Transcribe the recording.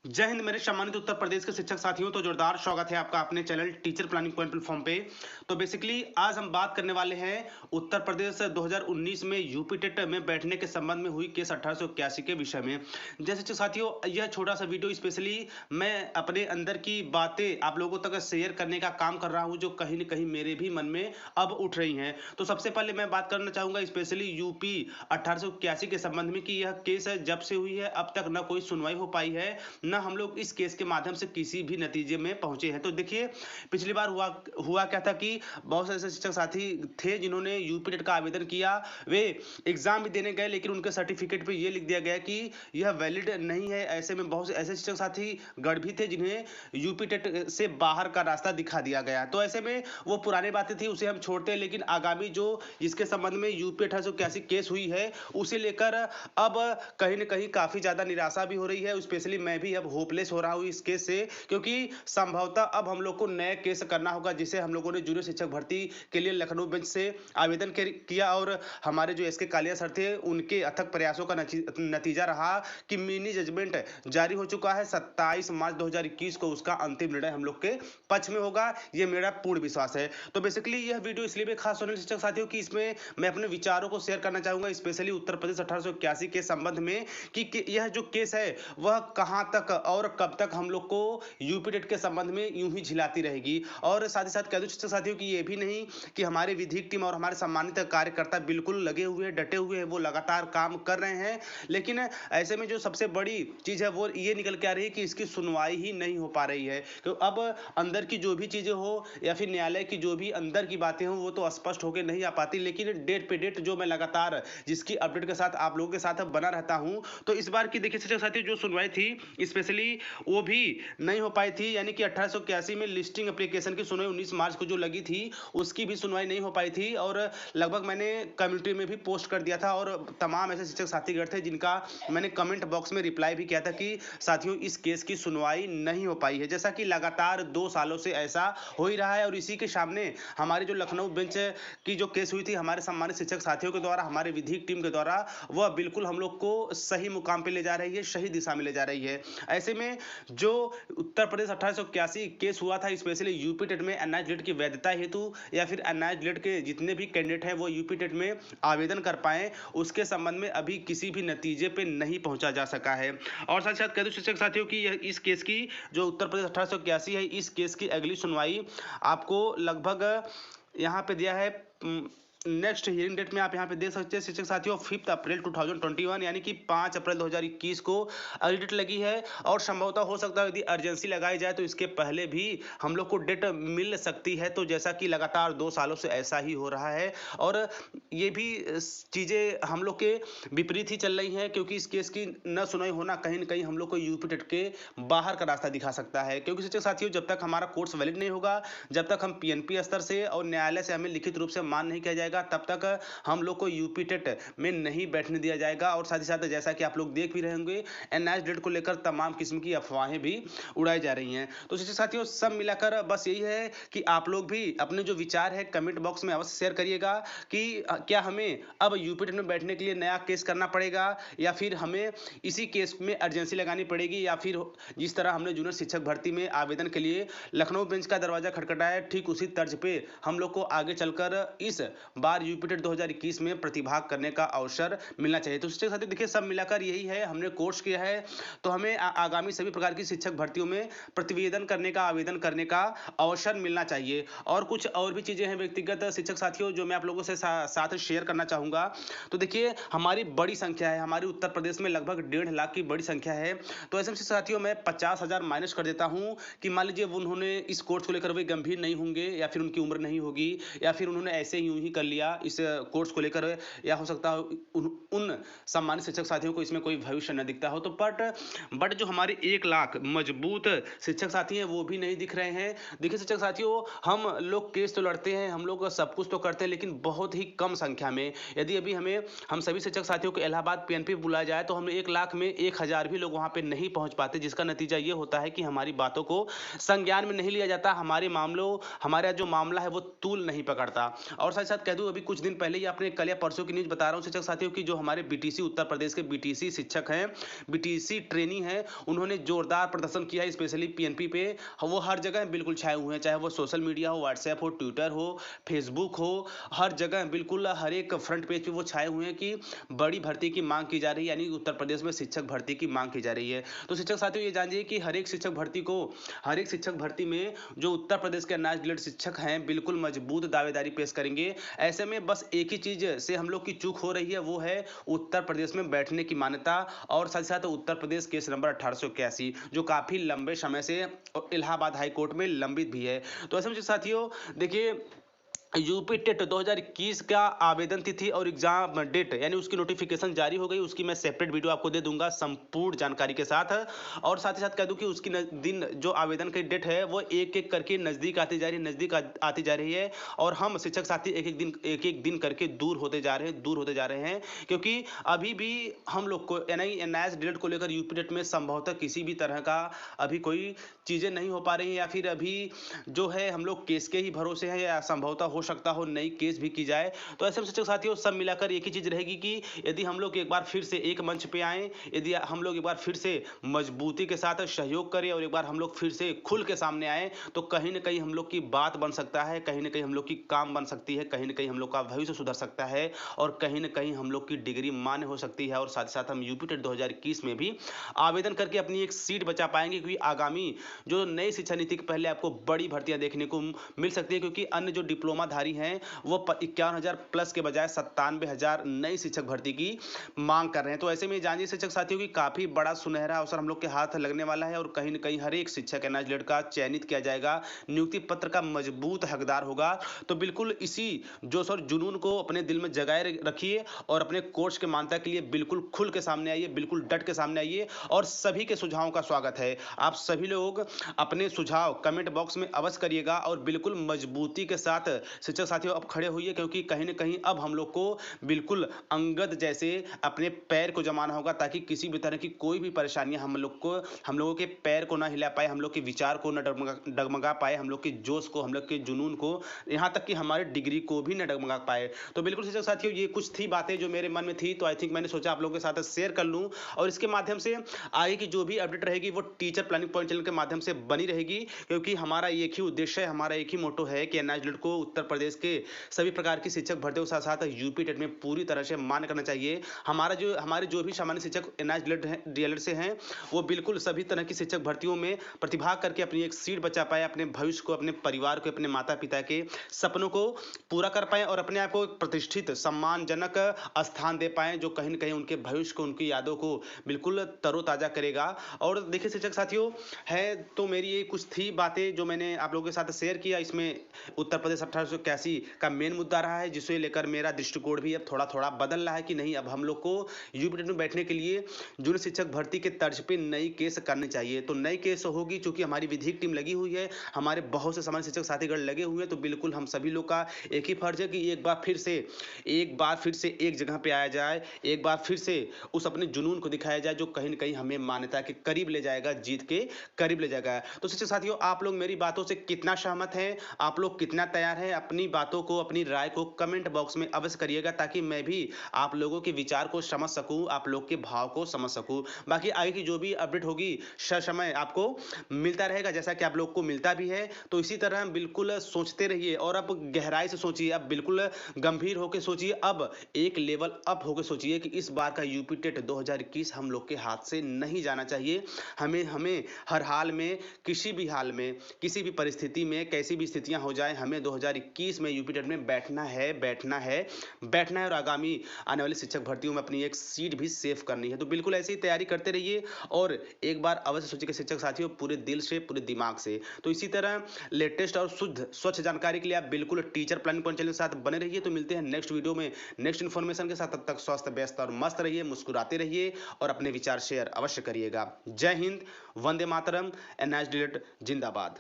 जय हिंद मेरे सम्मानित उत्तर प्रदेश के शिक्षक साथियों। तो जोरदार स्वागत है आपका अपने channel teacher planning point platform पे। तो बेसिकली आज हम बात करने वाले हैं उत्तर प्रदेश 2019 में यूपी टेट में बैठने के संबंध में हुई केस 1881 के विषय में। जैसे शिक्षक साथियों, यह छोटा सा वीडियो स्पेशली मैं अपने अंदर की बातें आप लोगों तक शेयर करने का काम कर रहा हूँ, जो कहीं न कहीं मेरे भी मन में अब उठ रही हैं। तो सबसे पहले मैं बात करना चाहूँगा स्पेशली यूपी 1881 के संबंध में कि यह केस जब से हुई है अब तक न कोई सुनवाई हो पाई है, न हम लोग इस केस के माध्यम से किसी भी नतीजे में पहुंचे हैं। तो देखिए, पिछली बार हुआ हुआ क्या था कि बहुत से ऐसे शिक्षक साथी थे जिन्होंने यूपी टेट का आवेदन किया। वे एग्जाम भी देने गए, लेकिन उनके सर्टिफिकेट पे ये लिख दिया गया कि यह वैलिड नहीं है। ऐसे में बहुत से ऐसे शिक्षक साथी गढ़ भी थे जिन्हें यूपी टेट से बाहर का रास्ता दिखा दिया गया। तो ऐसे में वो पुरानी बातें थी, उसे हम छोड़ते हैं, लेकिन आगामी जो जिसके संबंध में यूपी 1881 केस हुई है उसे लेकर अब कहीं न कहीं काफी ज्यादा निराशा भी हो रही है। स्पेशली मैं भी अब होपलेस हो रहा हूँ इस केस से, क्योंकि संभवतः अब हम लोग को नए केस करना होगा, जिसे हम लोगों ने जूनियर शिक्षक भर्ती के लिए लखनऊ बेंच से आवेदन किया और हमारे जो एस के कालिया सर थे उनके अथक प्रयासों का नतीजा रहा कि मिनी जजमेंट जारी हो चुका है। 27 मार्च 2021 को उसका अंतिम निर्णय हम लोग के पक्ष में होगा, ये मेरा पूर्ण विश्वास है। तो बेसिकली यह वीडियो इसलिए भी खास होने शिक्षक साथियों की इसमें मैं अपने विचारों को शेयर करना चाहूंगा, स्पेशली उत्तर प्रदेश 1881 के संबंध में कि यह जो केस है वह कहां तक और कब तक हम लोग को यूपी टेट के संबंध में यूं ही झिलाती रहेगी। और साथ ही साथ कह दूं शिक्षक साथियों की ये भी नहीं कि हमारे विधिक टीम और हमारे सम्मानित कार्यकर्ता बिल्कुल लगे हुए हैं, डटे हुए हैं, वो लगातार काम कर रहे हैं, लेकिन ऐसे में जो सबसे बड़ी चीज है वो ये निकल के आ रही है कि इसकी सुनवाई ही नहीं हो पा रही है। तो अब अंदर की जो भी चीजें हो या फिर न्यायालय की जो भी अंदर की बातें हो वो तो स्पष्ट होकर नहीं आ पाती, लेकिन डेट पे डेट जो मैं लगातार जिसकी अपडेट के साथ आप लोगों के साथ बना रहता हूं। तो इस बार की देखिए शिक्षक साथियों, जो सुनवाई थी स्पेशली वो भी नहीं हो पाई थी, यानी कि 1881 में लिस्टिंग एप्लीकेशन की सुनवाई 19 मार्च को जो लगी थी उसकी भी सुनवाई नहीं हो पाई थी। और लगभग मैंने कम्युनिटी में भी पोस्ट कर दिया था और तमाम ऐसे शिक्षक साथीगण थे जिनका मैंने कमेंट बॉक्स में रिप्लाई भी किया था कि साथियों इस केस की सुनवाई नहीं हो पाई है, जैसा कि लगातार 2 सालों से ऐसा हो ही रहा है। और इसी के सामने हमारी जो लखनऊ बेंच की जो केस हुई थी हमारे सम्मानित शिक्षक साथियों के द्वारा, हमारे विधिक टीम के द्वारा, वह बिल्कुल हम लोग को सही मुकाम पे ले जा रही है, सही दिशा में ले जा रही है। ऐसे में जो उत्तर प्रदेश 1881 केस हुआ था स्पेशली यूपी टेट में एनआईटी लेट की वैधता हेतु या फिर एनआईटी लेट के जितने भी कैंडिडेट हैं वो यूपी टेट में आवेदन कर पाए, उसके संबंध में अभी किसी भी नतीजे पे नहीं पहुंचा जा सका है। और साथ साथ कह दूं शिक्षक साथियों की इस केस की जो उत्तर प्रदेश 1881 है, इस केस की अगली सुनवाई आपको लगभग यहाँ पे दिया है नेक्स्ट हियरिंग डेट में आप यहाँ पे देख सकते हैं शिक्षक साथियों 5 अप्रैल 2021, यानी कि 5 अप्रैल 2021 को अगली डेट लगी है। और संभवतः हो सकता है यदि अर्जेंसी लगाई जाए तो इसके पहले भी हम लोग को डेट मिल सकती है। तो जैसा कि लगातार 2 सालों से ऐसा ही हो रहा है और ये भी चीज़ें हम लोग के विपरीत ही चल रही हैं, क्योंकि इस केस की न सुनवाई होना कहीं ना कहीं हम लोग को यूपी टेट के बाहर का रास्ता दिखा सकता है। क्योंकि शिक्षक साथियों जब तक हमारा कोर्स वैलिड नहीं होगा, जब तक हम पीएनपी स्तर से और न्यायालय से हमें लिखित रूप से मान नहीं किया जाएगा, तब तक हम लोग को यूपी टेट में नहीं बैठने दिया जाएगा। और साथ ही साथ जैसा कि आप लोग देख भी रहे होंगे एनआईटी डेट को लेकर तमाम किस्म की अफवाहें भी उड़ाई जा रही हैं। तो शिक्षक साथियों सब मिलाकर बस यही है कि आप लोग भी अपने जो विचार है कमेंट बॉक्स में अवश्य शेयर करिएगा कि क्या हमें अब यूपी टेट में बैठने के लिए नया केस करना पड़ेगा या फिर हमें इसी केस में अर्जेंसी लगानी पड़ेगी, या फिर जिस तरह हमने जूनियर शिक्षक भर्ती में आवेदन के लिए लखनऊ बेंच का दरवाजा खटखटाया ठीक उसी तर्ज पे हम लोग को आगे चलकर इस बार यूपी टेट 2021 में प्रतिभाग करने का अवसर मिलना चाहिए। तो शिक्षक साथियों देखिए सब मिलाकर यही है, हमने कोर्स किया है तो हमें आगामी सभी प्रकार की शिक्षक भर्तियों में प्रतिवेदन करने का आवेदन करने का अवसर मिलना चाहिए। और कुछ और भी चीजें हैं व्यक्तिगत शिक्षक साथियों जो मैं आप लोगों से साथ शेयर करना चाहूंगा। तो देखिए हमारी बड़ी संख्या है, हमारे उत्तर प्रदेश में लगभग 1.5 लाख की बड़ी संख्या है। तो ऐसे में साथियों मैं 50,000 माइनस कर देता हूं कि मान लीजिए उन्होंने इस कोर्स को लेकर वे गंभीर नहीं होंगे या फिर उनकी उम्र नहीं होगी या फिर उन्होंने ऐसे यूं ही कर लिया इस कोर्स को लेकर, या हो सकता है उन सम्मानित शिक्षक साथियों को इसमें कोई भविष्य न दिखता हो। तो बट जो हमारे 1 लाख मजबूत शिक्षक साथी हैं वो भी नहीं दिख रहे हैं। देखिए शिक्षक साथियों हम लोग केस तो लड़ते हैं, हम लोग सब कुछ तो करते हैं, लेकिन बहुत ही कम संख्या में। यदि अभी हम सभी शिक्षक साथियों को इलाहाबाद पीएनपी बुलाया जाए तो हम 1 लाख में 1000 भी लोग वहां पे नहीं पहुंच पाते, जिसका नतीजा ये होता है कि हमारी बातों को संज्ञान में नहीं लिया जाता, हमारे मामलों हमारा जो मामला है वो तूल नहीं पकड़ता। और साथ साथ कह दूं, अभी कुछ दिन पहले ही आपने कल या परसों की न्यूज़ बता रहा हूं शिक्षक साथियों की, जो हमारे बीटीसी उत्तर प्रदेश के बीटीसी शिक्षक हैं, बीटीसी ट्रेनी हैं, उन्होंने जोरदार प्रदर्शन किया है, स्पेशली पीएनपी पे। वो हर जगह बिल्कुल छाए हुए हैं, चाहे वो सोशल मीडिया हो, व्हाट्सएप हो, ट्विटर हो, फेसबुक हो, हर जगह बिल्कुल हर एक फ्रंट पेज पे वो छाए हुए हैं कि बड़ी भर्ती की मांग की जा रही है, यानी उत्तर प्रदेश में शिक्षक भर्ती की मांग की जा रही है। तो शिक्षक साथियों ये जानिए कि हर एक शिक्षक भर्ती में जो उत्तर प्रदेश के अनाज डिलेट शिक्षक हैं बिल्कुल मजबूत दावेदारी पेश करेंगे। ऐसे में बस एक ही चीज से हम लोग की चूक हो रही है, वो है उत्तर प्रदेश में बैठने की मान्यता, और साथ ही साथ उत्तर प्रदेश केस नंबर 1881 जो काफी लंबे समय से इलाहाबाद हाई कोर्ट में लंबित भी है। तो ऐसे में साथियों देखिए, यूपी टेट 2021 का आवेदन तिथि और एग्जाम डेट यानी उसकी नोटिफिकेशन जारी हो गई। उसकी मैं सेपरेट वीडियो आपको दे दूंगा संपूर्ण जानकारी के साथ। और साथ ही साथ कह दूं कि उसकी दिन जो आवेदन की डेट है वो एक एक करके नजदीक आती जा रही है, और हम शिक्षक साथी एक एक दिन करके दूर होते जा रहे हैं, क्योंकि अभी भी हम लोग को एनआईएस डेट को लेकर यूपी टेट में संभवतः किसी भी तरह का अभी कोई चीजें नहीं हो पा रही हैं, या फिर अभी जो है हम लोग केस के ही भरोसे हैं, या संभवतः हो सकता हो नई केस भी की जाए। तो ऐसे में शिक्षक साथियों सब मिलाकर एक ही चीज रहेगी कि यदि हम लोग एक बार फिर से एक मंच पे आए, यदि हम लोग एक बार फिर से मजबूती के साथ सहयोग करें, और एक बार हम लोग फिर से खुल के सामने आए, तो कहीं ना कहीं हम लोग की बात बन सकता है, कहीं ना कहीं हम लोग की काम बन सकती है, कहीं ना कहीं हम लोग का भविष्य सुधर सकता है, और कहीं ना कहीं हम लोग की डिग्री मान्य हो सकती है, और साथ ही साथ हम यूपी टेट 2021 में भी आवेदन करके अपनी एक सीट बचा पाएंगे, क्योंकि आगामी जो नई शिक्षा नीति के पहले आपको बड़ी भर्तियां देखने को मिल सकती है, क्योंकि अन्य जो डिप्लोमाधारी हैं वो 51,000 प्लस के बजाय 97,000 नई शिक्षक भर्ती की मांग कर रहे हैं। तो ऐसे में जानिए शिक्षक साथियों की काफी बड़ा सुनहरा अवसर हम लोग के हाथ लगने वाला है, और कहीं न कहीं हर एक शिक्षक एनआईएस का चयनित किया जाएगा, नियुक्ति पत्र का मजबूत हकदार होगा। तो बिल्कुल इसी जोश और जुनून को अपने दिल में जगाए रखिए, और अपने कोर्स के मान्यता के लिए बिल्कुल खुल के सामने आइए, बिल्कुल डट के सामने आइए, और सभी के सुझावों का स्वागत है। आप सभी लोग अपने सुझाव कमेंट बॉक्स में अवश्य करिएगा, और बिल्कुल मजबूती के साथ शिक्षक साथियों अब खड़े होइए, क्योंकि कहीं न कहीं अब हम लोग को बिल्कुल अंगद जैसे अपने पैर को जमाना होगा, ताकि किसी भी तरह की कोई भी परेशानियां हम लोगों के पैर को ना हिला पाए, हम लोग के विचार को न डगमगा पाए, हम लोग के जोश को, हम लोग के जुनून को, यहाँ तक कि हमारे डिग्री को भी न डगमगा पाए। तो बिल्कुल शिक्षक साथियों ये कुछ थी बातें जो मेरे मन में थी, तो आई थिंक मैंने सोचा आप लोगों के साथ शेयर कर लूं, और इसके माध्यम से आगे की जो भी अपडेट रहेगी वो टीचर प्लानिंग पॉइंट चैनल के माध्यम से बनी रहेगी, क्योंकि हमारा एक ही उद्देश्य है, हमारा एक ही मोटो है कि एनआईएस को उत्तर प्रदेश के सभी प्रकार की शिक्षक भर्तियों के साथ साथ यूपी टेट में पूरी तरह से मान्य करना चाहिए। हमारे जो भी सामान्य शिक्षक एनआईएस डीएलएड से हैं, वो बिल्कुल सभी तरह की शिक्षक भर्तियों में प्रतिभाग करके अपनी एक सीट बचा पाए, अपने भविष्य को, अपने परिवार को, अपने माता पिता के सपनों को पूरा कर पाए, और अपने आप को एक प्रतिष्ठित सम्मानजनक स्थान दे पाए, जो कहीं न कहीं उनके भविष्य को, उनकी यादों को बिल्कुल तरोताजा करेगा। और देखिए शिक्षक साथियों, है तो मेरी ये कुछ थी बातें जो मैंने आप लोगों के साथ शेयर किया। इसमें उत्तर प्रदेश 1881 का मेन मुद्दा रहा है, जिसे लेकर मेरा दृष्टिकोण भी अब थोड़ा थोड़ा बदल रहा है कि नहीं, अब हम लोग को यूपी टेट में बैठने के लिए जूनियर शिक्षक भर्ती के तर्ज पे नई केस करनी चाहिए। तो नई केस होगी, चूंकि हमारी विधिक टीम लगी हुई है, हमारे बहुत से सामान्य शिक्षक साथीगण लगे हुए हैं, तो बिल्कुल हम सभी लोग का एक ही फर्ज है कि एक बार फिर से एक जगह पे आया जाए, एक बार फिर से उस अपने जुनून को दिखाया जाए, जो कहीं न कहीं हमें मान्यता के करीब ले जाएगा, जीत के करीब ले जाएगा। तो शिक्षक साथियों, आप लोग मेरी बातों से कितना सहमत हैं, आप लोग कितना तैयार हैं, अपनी बातों को, अपनी राय को कमेंट बॉक्स में अवश्य करिएगा, ताकि मैं भी आप लोगों के विचार को समझ सकूं, आप लोग के भाव को समझ सकूं। बाकी आगे की जो भी अपडेट होगी समय आपको मिलता रहेगा, जैसा कि आप लोग को मिलता भी है। तो इसी तरह बिल्कुल सोचते रहिए, और अब गहराई से सोचिए, अब बिल्कुल गंभीर होकर सोचिए, अब एक लेवल अप होकर सोचिए कि इस बार का यूपी टेट 2021 हम लोग के हाथ से नहीं जाना चाहिए। हमें हर हाल में, किसी भी हाल में, किसी भी परिस्थिति में, कैसी भी स्थितियां हो जाए, हमें 2021 में यूपी टेट में बैठना है, और आगामी आने वाली शिक्षक भर्तियों में अपनी एक सीट भी सेव करनी है। तो बिल्कुल ऐसे ही तैयारी करते रहिए, और एक बार अवश्य सोचिए शिक्षक साथियों, पूरे दिल से, पूरे दिमाग से। तो इसी तरह लेटेस्ट और स्वच्छ जानकारी के लिए आप बिल्कुल टीचर प्लानिंग पॉइंट चैनल के साथ बने रहिए। तो मिलते हैं नेक्स्ट वीडियो में नेक्स्ट इन्फॉर्मेशन के साथ। तब तक स्वस्थ, व्यस्त और मस्त रहिए, मुस्कुराते रहिए, और अपने विचार शेयर अवश्य करिएगा। जय हिंद, वंदे मातरम, एनआईएस जिंदाबाद।